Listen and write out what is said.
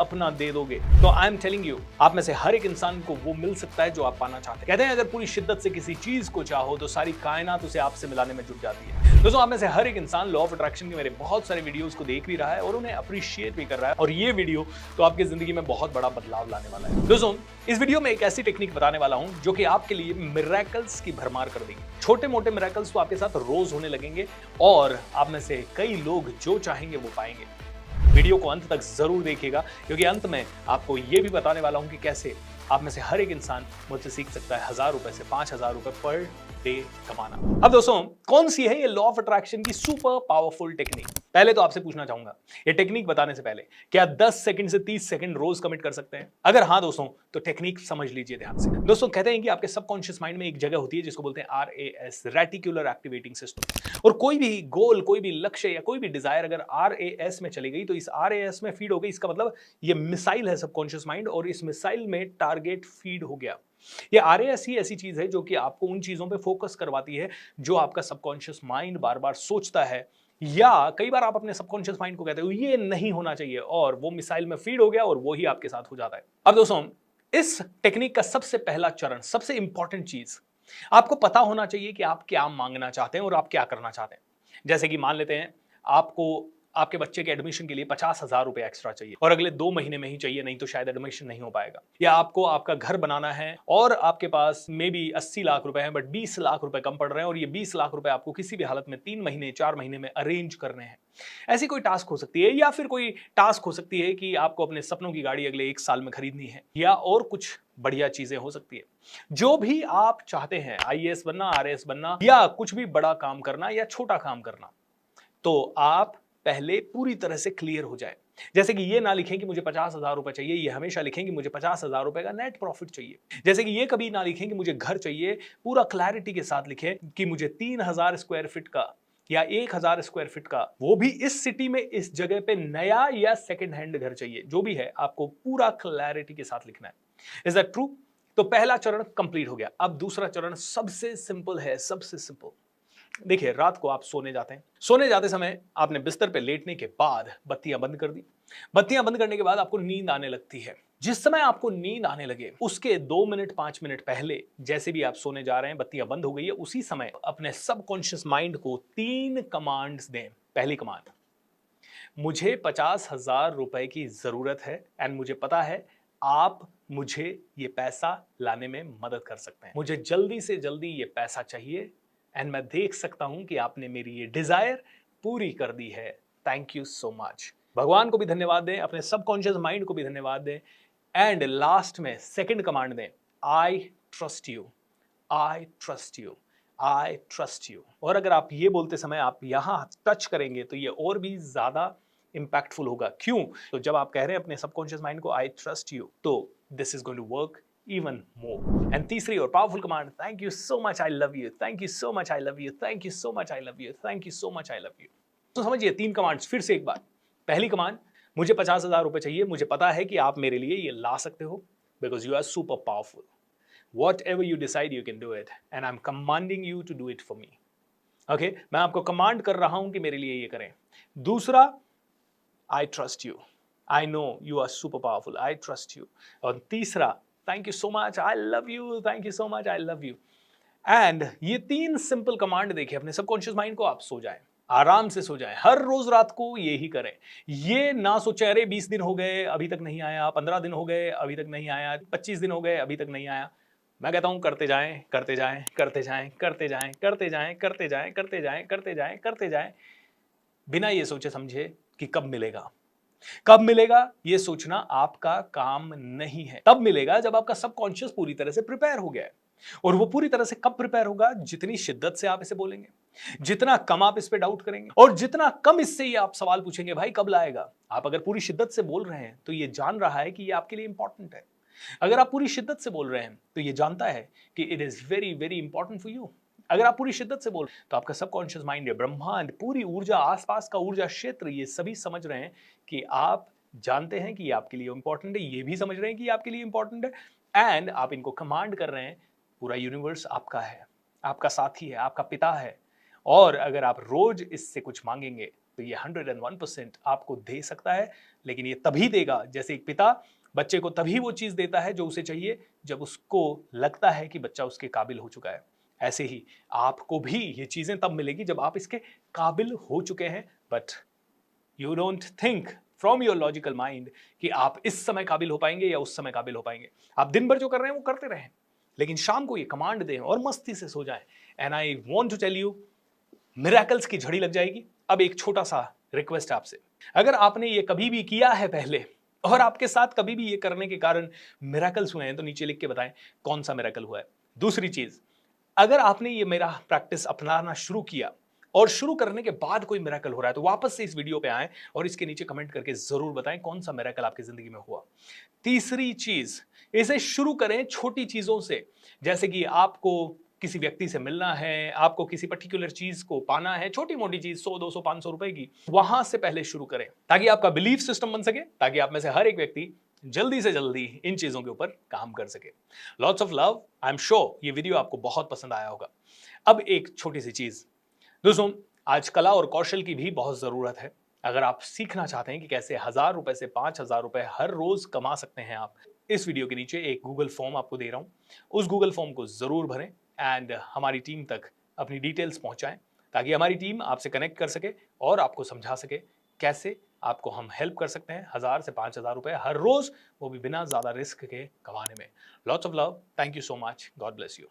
अपना दे दोगे तो आई एम टेलिंग यू, आप में से हर एक इंसान को वो मिल सकता है जो आप पाना चाहते हैं। कहते हैं अगर पूरी शिद्दत से किसी चीज को चाहो तो सारी कायनात उसे आपसे मिलाने में जुट जाती है। दोस्तों, आप में से हर एक इंसान लॉ ऑफ अट्रैक्शन के मेरे बहुत सारे वीडियोस को देख भी रहा है और उन्हें अप्रिशिएट भी कर रहा है, और ये वीडियो तो आपकी जिंदगी में बहुत बड़ा बदलाव लाने वाला है। दोस्तों, इस वीडियो में एक ऐसी टेक्निक बताने वाला हूं जो कि आपके लिए मिरेकल्स की भरमार कर देगी। छोटे मोटे मिरेकल्स तो आपके साथ रोज होने लगेंगे और आप में से कई लोग जो चाहेंगे वो पाएंगे। वीडियो को अंत तक जरूर देखिएगा, क्योंकि अंत में आपको ये भी बताने वाला हूं कि कैसे आप में से हर एक इंसान मुझसे सीख सकता है 1000 रुपए से 5000 रुपए पर डे कमाना। अब दोस्तों, कौन सी है ये लॉ ऑफ अट्रैक्शन की सुपर पावरफुल टेक्निक? पहले तो आपसे पूछना चाहूंगा, ये टेक्निक बताने से पहले क्या 10 सेकंड से 30 सेकंड रोज कमिट कर सकते हैं? अगर हाँ दोस्तों, तो टेक्निक समझ लीजिए ध्यान से। दोस्तों, कहते हैं कि आपके सबकॉन्शियस माइंड में एक जगह होती है जिसको बोलते हैं RAS, रेटिकुलर एक्टिवेटिंग सिस्टम। और कोई भी गोल, कोई भी लक्ष्य या कोई भी डिजायर अगर RAS में चली गई तो इस RAS में फीड हो गई। इसका मतलब ये मिसाइल है सबकॉन्शियस माइंड, और इस मिसाइल में टारगेट फीड हो गया। ये RAS ही ऐसी चीज है जो कि आपको उन चीजों पे फोकस करवाती है जो आपका सबकॉन्शियस माइंड बार बार सोचता है, या कई बार आप अपने सबकॉन्शियस माइंड को कहते हो ये नहीं होना चाहिए, और वो मिसाइल में फीड हो गया और वो ही आपके साथ हो जाता है। अब दोस्तों, इस टेक्निक का सबसे पहला चरण, सबसे इंपॉर्टेंट चीज, आपको पता होना चाहिए कि आप क्या मांगना चाहते हैं और आप क्या करना चाहते हैं। जैसे कि मान लेते हैं आपको आपके बच्चे के एडमिशन के लिए 50,000 रुपए एक्स्ट्रा चाहिए और अगले 2 महीने में ही चाहिए, नहीं तो शायद एडमिशन नहीं हो पाएगा। या आपको आपका घर बनाना है और आपके पास मे बी 80 लाख रुपए हैं, बट 20 लाख रुपए कम पड़ रहे हैं, और ये 20 लाख रुपए आपको किसी भी हालत में 3 महीने 4 महीने में अरेंज करने हैं। ऐसी कोई टास्क हो सकती है, या फिर कोई टास्क हो सकती है कि आपको अपने सपनों की गाड़ी अगले 1 साल में खरीदनी है, या और कुछ बढ़िया चीजें हो सकती है। जो भी आप चाहते हैं, IAS बनना, RAS बनना, या कुछ भी बड़ा काम करना या छोटा काम करना, तो आप पहले पूरी तरह से क्लियर हो जाए। जैसे कि ये ना लिखें कि मुझे 50,000 रुपए चाहिए, ये हमेशा लिखें कि मुझे 50,000 रुपए का नेट प्रॉफिट चाहिए। जैसे कि ये कभी ना लिखें कि मुझे घर चाहिए, पूरा क्लैरिटी के साथ लिखें कि मुझे 3000 स्क्वायर फीट का या 1000 स्क्वायर फीट का, वो भी इस सिटी में इस जगह पे नया या सेकंड हैंड घर चाहिए। जो भी है आपको पूरा क्लैरिटी के साथ लिखना है। Is that true? तो पहला चरण कंप्लीट हो गया। अब दूसरा चरण सबसे सिंपल है, सबसे सिंपल। देखिए, रात को आप सोने जाते हैं, सोने जाते समय आपने बिस्तर पे लेटने के बाद बत्तियां बंद कर दी। बत्तियां बंद करने के बाद आपको नींद आने लगती है। जिस समय आपको नींद आने लगे उसके 2 मिनट 5 मिनट पहले, जैसे भी आप सोने जा रहे हैं, बत्तियां बंद हो गई है, उसी समय अपने सबकॉन्शियस माइंड को 3 कमांड्स दें। पहली कमांड, मुझे 50,000 रुपए की जरूरत है एंड मुझे पता है आप मुझे ये पैसा लाने में मदद कर सकते हैं। मुझे जल्दी से जल्दी ये पैसा चाहिए एंड मैं देख सकता हूं कि आपने मेरी ये डिजायर पूरी कर दी है। Thank you so much. भगवान को भी धन्यवाद दें, अपने सबकॉन्शियस माइंड को भी धन्यवाद दें, एंड लास्ट में सेकंड कमांड दें, आई trust you, I trust you, I trust you. और अगर आप ये बोलते समय आप यहां टच करेंगे तो ये और भी ज्यादा इंपैक्टफुल होगा। क्यों? तो जब आप कह रहे हैं अपने सबकॉन्शियस माइंड को आई ट्रस्ट यू, तो this is going to work even more. And तीसरी और powerful command, thank you so much I love you, thank you so much I love you, thank you so much I love you, thank you so much I love you। तो समझिए 3 commands फिर से एक बार। पहली command, मुझे 50,000 रुपए चाहिए, मुझे पता है कि आप मेरे लिए ये ला सकते हो, because you are super powerful, whatever you decide you can do it and I'm commanding you to do it for me। okay? मैं आपको कमांड कर रहा हूं कि मेरे लिए ये करें। दूसरा, I trust you, I know you are super powerful, I trust you। और तीसरा, thank you so much, I love you, thank you so much, I love you. And ये 3 सिंपल कमांड देखिए, अपने सबकॉन्शियस माइंड को आप सो जाएं, आराम से सो जाएं, हर रोज रात को ये ही करें। ये ना सोचे अरे 20 दिन हो गए अभी तक नहीं आया, 15 दिन हो गए अभी तक नहीं आया, 25 दिन हो गए अभी तक नहीं आया। मैं कहता हूं करते जाएं, करते जाएं, करते जाएं, करते जाएं, करते जाएं, करते जाएं, करते जाएं, करते जाएं, करते जाएं, बिना ये सोचे समझे कि कब मिलेगा। कब मिलेगा ये सोचना आपका काम नहीं है। तब मिलेगा जब आपका सबकॉन्शियस पूरी तरह से प्रिपेयर हो गया है। और वो पूरी तरह से कब प्रिपेयर होगा? जितनी शिद्दत से आप इसे बोलेंगे, जितना कम आप इस पे डाउट करेंगे, और जितना कम इससे ये आप सवाल पूछेंगे भाई कब लाएगा। आप अगर पूरी शिद्दत से बोल रहे हैं तो ये जान रहा है कि ये आपके लिए इंपॉर्टेंट है। अगर आप पूरी शिद्दत से बोल रहे हैं तो ये जानता है कि it is very very important for you. अगर आप पूरी शिद्दत से बोल तो आपका सबकॉन्शियस माइंड, ब्रह्मांड, पूरी ऊर्जा, आसपास का ऊर्जा क्षेत्र, ये सभी समझ रहे हैं कि आप जानते हैं कि ये आपके लिए इंपॉर्टेंट है, ये भी समझ रहे हैं कि ये आपके लिए इंपॉर्टेंट है, एंड आप इनको कमांड कर रहे हैं। पूरा यूनिवर्स आपका है, आपका साथी है, आपका पिता है, और अगर आप रोज इससे कुछ मांगेंगे तो ये 101% आपको दे सकता है, लेकिन ये तभी देगा जैसे एक पिता बच्चे को तभी वो चीज देता है जो उसे चाहिए जब उसको लगता है कि बच्चा उसके काबिल हो चुका है। ऐसे ही आपको भी ये चीजें तब मिलेगी जब आप इसके काबिल हो चुके हैं, but you don't think from your logical mind कि आप इस समय काबिल हो पाएंगे या उस समय काबिल हो पाएंगे। आप दिन भर जो कर रहे हैं वो करते रहें, लेकिन शाम को ये कमांड दें और मस्ती से सो जाएं। And I want to tell you, miracles की झड़ी लग जाएगी। अब एक छोटा सा रिक्वेस्ट आपसे, अगर आपने ये कभी भी किया है पहले और आपके साथ कभी भी ये करने के कारण मिरेकल्स हुए हैं तो नीचे लिख के बताएं कौन सा मिरेकल हुआ है। दूसरी चीज, अगर आपने ये मेरा प्रैक्टिस अपनाना शुरू किया और शुरू करने के बाद कोई मिरेकल हो रहा है तो वापस से इस वीडियो पे आएं और इसके नीचे कमेंट करके जरूर बताएं कौन सा मिरेकल आपकी जिंदगी में हुआ। तीसरी चीज, इसे शुरू करें छोटी चीजों से, जैसे कि आपको किसी व्यक्ति से मिलना है, आपको किसी पर्टिकुलर चीज को पाना है, छोटी मोटी चीज 100 200 500 रुपए की, वहां से पहले शुरू करें ताकि आपका बिलीफ सिस्टम बन सके, ताकि आप में से हर एक व्यक्ति जल्दी से जल्दी इन चीजों के ऊपर काम कर सके। Lots of love. I am sure ये वीडियो आपको बहुत पसंद आया होगा। अब एक छोटी सी चीज दोस्तों, आज कला और कौशल की भी बहुत जरूरत है। अगर आप सीखना चाहते हैं कि कैसे 1000 रुपए से 5000 रुपए हर रोज कमा सकते हैं आप, इस वीडियो के नीचे एक गूगल फॉर्म आपको दे रहा हूं, उस गूगल फॉर्म को जरूर भरें एंड हमारी टीम तक अपनी डिटेल्स पहुंचाएं ताकि हमारी टीम आपसे कनेक्ट कर सके और आपको समझा सके कैसे आपको हम हेल्प कर सकते हैं 1000 से 5000 रुपए हर रोज, वो भी बिना ज्यादा रिस्क के कमाने में। Lots of love. Thank you so much. God bless you.